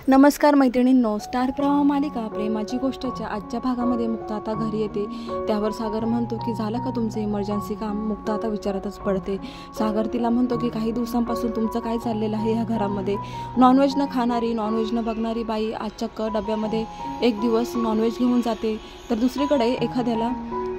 नमस्कार मैत्रिणींनो, स्टार प्रवाह मालिका प्रेमाची गोष्टच्या आजच्या भागामध्ये मुक्ता आता घरी येते. त्यावर सागर म्हणतो की झालं का तुमचं इमर्जन्सी काम. मुक्ता आता विचारातच पडते. सागर तिला म्हणतो की काही दिवसांपासून तुमचं काय चाललेलं आहे ह्या घरामध्ये. नॉनव्हेज न खाणारी, नॉनव्हेज न बघणारी बाई आज चक्क डब्यामध्ये एक दिवस नॉनव्हेज घेऊन जाते, तर दुसरीकडे एखाद्याला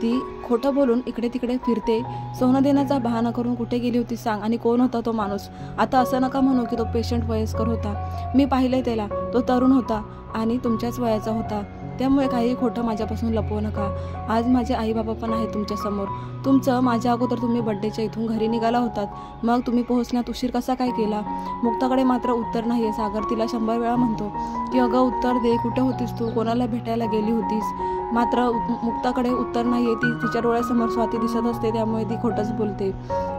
ती खोटं बोलून इकडे तिकडे फिरते. सोनं देण्याचा बहाणा करून कुठे गेली होती सांग, आणि कोण होता तो माणूस. आता असं नका म्हणू की तो पेशंट वयस्कर होता. मी पाहिलंय त्याला, तो तरुण होता आणि तुमच्याच वयाचा होता. त्यामुळे काही खोटं माझ्यापासून लपवू नका. आज माझे आई बाबा पण आहेत तुमच्यासमोर. तुमचं माझ्या अगोदर तुम्ही बड्डेच्या इथून घरी निघाला होतात, मग तुम्ही पोहोचण्यात उशीर कसा काय केला. मुक्ताकडे मात्र उत्तर नाही आहे. सागर तिला 100 वेळा म्हणतो की अगं उत्तर दे, कुठे होतीस तू, कोणाला भेटायला गेली होतीस. मात्र मुक्ताकडे उत्तर नाही आहे. ती तिच्या डोळ्यासमोर स्वाती दिसत असते, त्यामुळे ती खोटंच बोलते.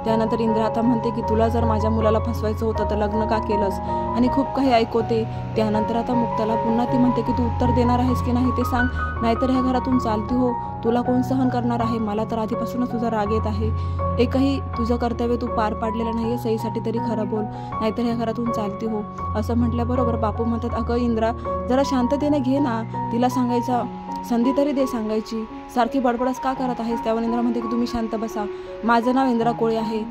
त्यानंतर इंद्रा आता म्हणते की तुला जर माझ्या मुलाला फसवायचं होतं तर लग्न का केलंस, आणि खूप काही ऐकवते. त्यानंतर आता मुक्ताला पुन्हा ती म्हणते की तू उत्तर देणार आहेस की नाही ते सांग, नाहीतर ह्या घरातून चालती हो. तुला कोण सहन करणार आहे. मला तर आधीपासूनच तुझा राग येत आहे. एकही तुझं कर्तव्य तू पार पाडलेलं नाही आहे. सहीसाठी तरी खरं बोल, नाहीतर ह्या घरातून चालती हो. असं म्हटल्याबरोबर बापू म्हणतात अगं इंद्रा, जरा शांततेने घे ना, तिला सांगायचा संधी तरी दे सांगायची. सारखी बडबडच का करत आहेस. त्यावर इंद्रा म्हणते की तुम्ही शांत बसा. माझं नाव इंद्रा कोळी आहे.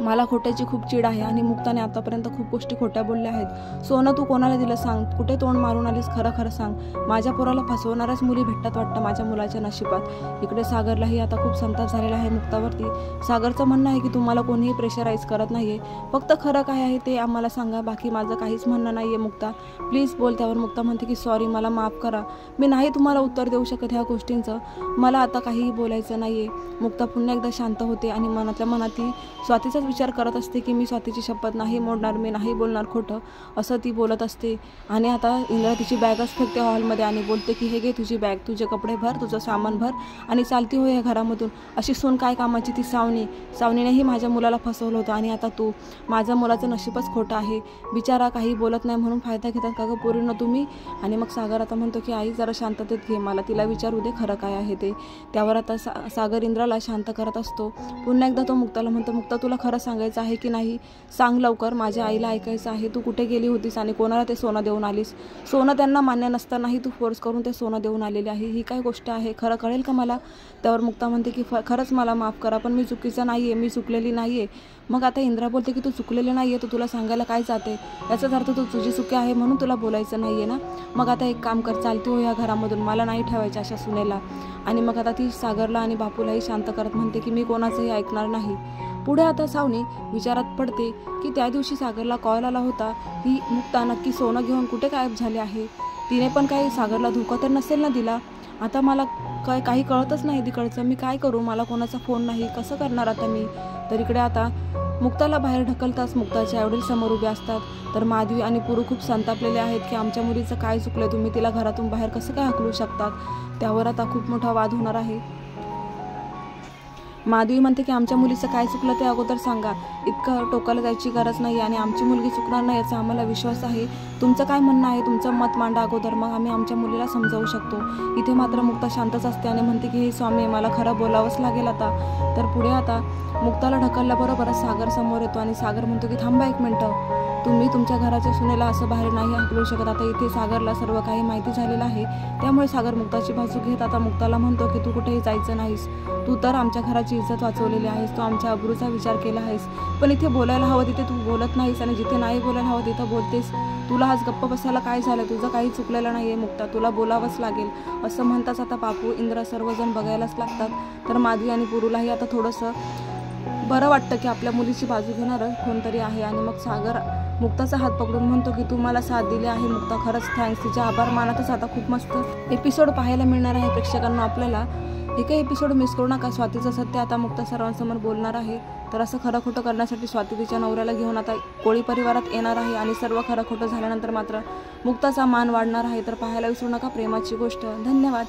मला खोट्याची खूप चिड आहे, आणि मुक्ताने आतापर्यंत खूप गोष्टी खोट्या बोलल्या आहेत. सोनं तू कोणाला दिलं सांग, कुठे तोंड मारून आलीस, खरं खरं सांग. माझ्या पोराला फसवणाऱ्याच मुली भेटतात वाटतं माझ्या मुलाच्या नशिबात. इकडे सागरलाही आता खूप संताप झालेला आहे मुक्तावरती. सागरचं म्हणणं आहे की तुम्हाला कोणीही प्रेशराईज करत नाहीये, फक्त खरं काय आहे ते आम्हाला सांगा, बाकी माझं काहीच म्हणणं नाहीये. मुक्ता प्लीज बोल. त्यावर मुक्ता म्हणते की सॉरी, मला माफ करा. मी नाही तुम्हाला उत्तर देऊ शकत ह्या गोष्टींचं. मला आता काहीही बोलायचं नाहीये. मुक्ता पुन्हा एकदा शांत होते आणि मनातल्या मनात ती स्वातीचाच विचार करत असते की मी स्वातीची शपथ नाही मोडणार, मी नाही बोलणार खोटं, असं ती बोलत असते. आणि आता इंद्रा तिची बॅगच फेकते हॉलमध्ये आणि बोलते की हे घे तुझी बॅग, तुझे कपडे भर, तुझं सामान भर आणि चालती हो या घरामधून. अशी सून काय कामाची ती सावनीनेही माझ्या मुलाला फसवलं होतं, आणि आता तू. माझ्या मुलाचं नशीबच खोटं आहे. बिचारा काही बोलत नाही म्हणून फायदा घेतात का गं पोरींनो तुम्ही. आणि मग सागर आता म्हणतो की आई जरा शांततेत घे, मला तिला विचारू दे खरं काय आहे ते. त्यावर आता सागर इंद्राला शांत करत असतो. पुन्हा एकदा तो मुक्ताला म्हणतो मुक्ता तुला खरं सांगायचं आहे की नाही, सांग लवकर, माझ्या आईला ऐकायचं आहे. तू कुठे गेली होतीस आणि कोणाला ते सोनं देऊन आलीस. सोनं त्यांना मान्य नसतानाही तू फोर्स करून ते सोनं देऊन आलेली आहे. ही काय गोष्ट आहे, खरं कळेल का मला. त्यावर मुक्ता म्हणते की खरंच मला माफ करा, पण मी चुकीचं नाही आहे, मी चुकलेली नाही आहे. मग आता इंद्रा बोलते की तू चुकलेली नाही आहे, तर तुला सांगायला काय जाते. याचाच अर्थ तू तुझी चुकी आहे म्हणून तुला बोलायचं नाही आहे ना. मग आता एक काम कर, चालती हो या घरामधून, मला नाही ठेवायचं अशा सुनेला. आणि मग आता ती सागरला आणि बापूलाही शांत करत म्हणते की मी कोणाचंही ऐकणार नाही. पुढे आता सावनी विचारात पडते की त्या दिवशी सागरला कॉल आला होता, ही मुक्ता नक्की सोनं घेऊन कुठे गायब झाली आहे. तिने पण काही सागरला धोका तर नसेल ना दिला. आता मला काही कळतच नाही तिकडचं, मी काय करू, मला कोणाचा फोन नाही, कसं करणार आता मी. तर इकडे आता मुक्ताला बाहेर ढकलताच मुक्ताच्या आईवडील समोर उभे असतात. तर माधवी आणि पुरू खूप संतापलेले आहेत की आमच्या मुलीचं काय चुकलं, तुम्ही तिला घरातून बाहेर कसं काय हकलू शकतात. त्यावर आता खूप मोठा वाद होणार आहे. माधवी म्हणते की आमच्या मुलीचं काय चुकलं ते अगोदर सांगा, इतकं टोकाला जायची गरज नाही, आणि आमची मुलगी चुकणार नाही याचा आम्हाला विश्वास आहे. तुमचं काय म्हणणं आहे, तुमचं मत मांडा अगोदर, मग आम्ही आमच्या मुलीला समजावू शकतो. इथे मात्र मुक्ता शांतच असते आणि म्हणते की हे स्वामी, मला खरं बोलावंच लागेल आता. तर पुढे आता मुक्ताला ढकलल्याबरोबरच सागर समोर येतो आणि सागर म्हणतो की थांबा एक मिनटं, तुम्ही तुमच्या घराच्या सुनेला असं बाहेर नाही हकलू शकत. आता इथे सागरला सर्व काही माहिती झालेलं आहे, त्यामुळे सागर मुक्ताची बाजू घेत आता मुक्ताला म्हणतो की तू कुठेही जायचं नाहीस. तू तर आमच्या घराची इज्जत वाचवलेली आहेस, तू आमच्या अब्रूचा विचार केला आहेस, पण इथे बोलायला हवं तिथे तू बोलत नाहीस, आणि जिथे नाही बोलायला हवं तिथं बोलतेस. तुला आज गप्प बसायला काय झालं, तुझं काही चुकलेलं नाही आहे मुक्ता, तुला बोलावंच लागेल. असं म्हणताच आता बापू इंद्रा सर्वजण बघायलाच लागतात. तर माधवी आणि पुरूलाही आता थोडंसं बरं वाटतं की आपल्या मुलीची बाजू घेणारं कोणतरी आहे. आणि मग सागर मुक्ताचा हात पकडून म्हणतो की तू मला साथ दिली आहे मुक्ता, खरंच थँक्स. तिचे आभार मानतच आता खूप मस्त एपिसोड पाहायला मिळणार आहे प्रेक्षकांना आपल्याला. एकही एपिसोड मिस करू नका. स्वातीचं सत्य आता मुक्ता सर्वांसमोर बोलणार आहे. तर असं खरं खोटं करण्यासाठी स्वाती तिच्या नवऱ्याला घेऊन आता कोळी परिवारात येणार आहे, आणि सर्व खरं खोटं झाल्यानंतर मात्र मुक्ताचा मान वाढणार आहे. तर पाहायला विसरू नका प्रेमाची गोष्ट. धन्यवाद.